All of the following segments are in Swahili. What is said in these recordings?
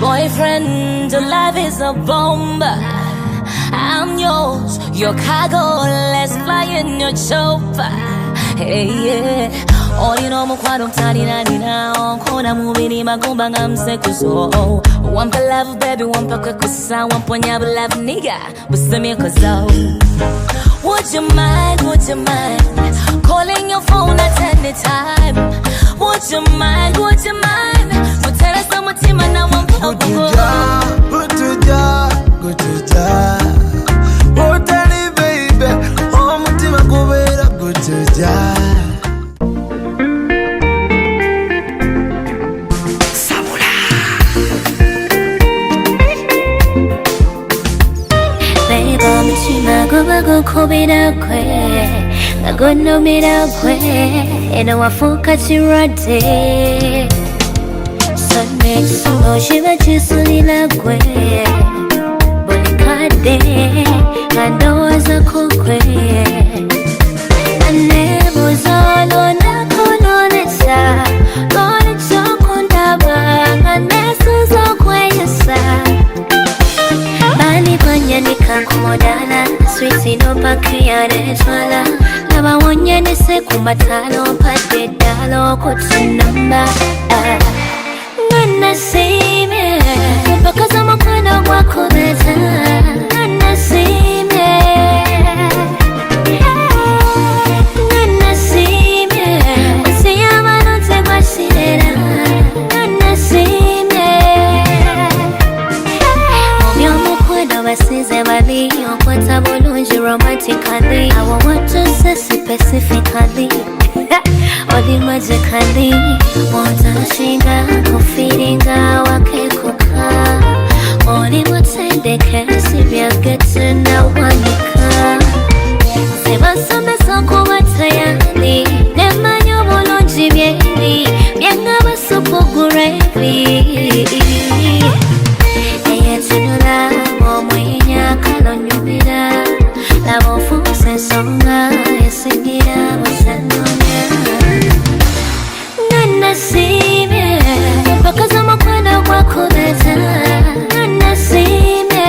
Boyfriend, your life is a bomb. I'm yours, your cargo, let's fly in your chopper. Hey, yeah. All you know, mukono nina kona mubiri magumba ngamsekuso. Wampa love baby, wampa kwekusa, wampa nyabu love nigga, busemi kozo. Would you mind, calling your phone at any time? Would you mind, mutera sa mutima na wampa go to ja, oh tell me baby, oh mutima kubera go to ja. Go kobira kwe Nagono mira kwe Ena wafuka chirate Sunday suno shiva chisulila kwe Bolikade Ngandoa za kukwe Anebo zolo nakononecha Konecho kundaba Nganesu zo kweyesa Bani kwanya nikakumodana Sweetie no pakiyane chwala Laba wonye nise kumbatalo Pate dalo kutu namba Ngana sime Mpaka za mkwena wako beta Ngana sime Ngana sime Wasi ya manote kwa shirera Ngana sime Mumyo mkwena wasize wali Okwata bulunji romantically I want to say specifically Odi magically Wanta shinga kufiringa wakekuka Oni mutende kesi vya gete na wanika Seba same soko watayani Nema nyobulunji vyeli Vyanga basupo gurevi Eye tunula Momwenya kalonyumira Labo fuse songa Esingira wasanonya Ngana sime Mpaka za makwena wako beta Ngana sime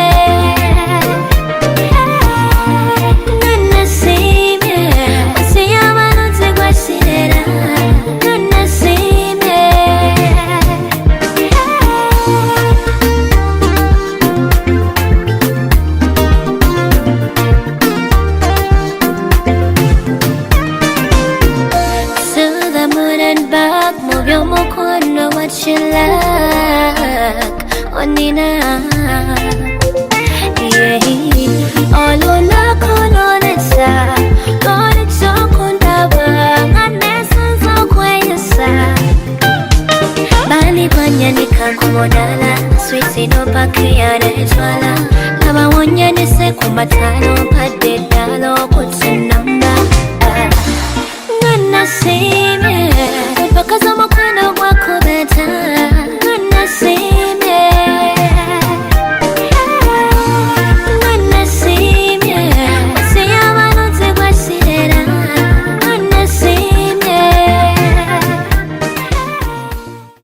Ngana sime Wasi ya manote kwa shirera Ngana sime To the moon and back Move your mukono what you like Onina Yeah Olo lako nonecha Konecho kundaba Nganesu zo kweyesa Bani kwanya nikakumodala Sweetie no pakiyane chwala Laba wonye nise kumbatalo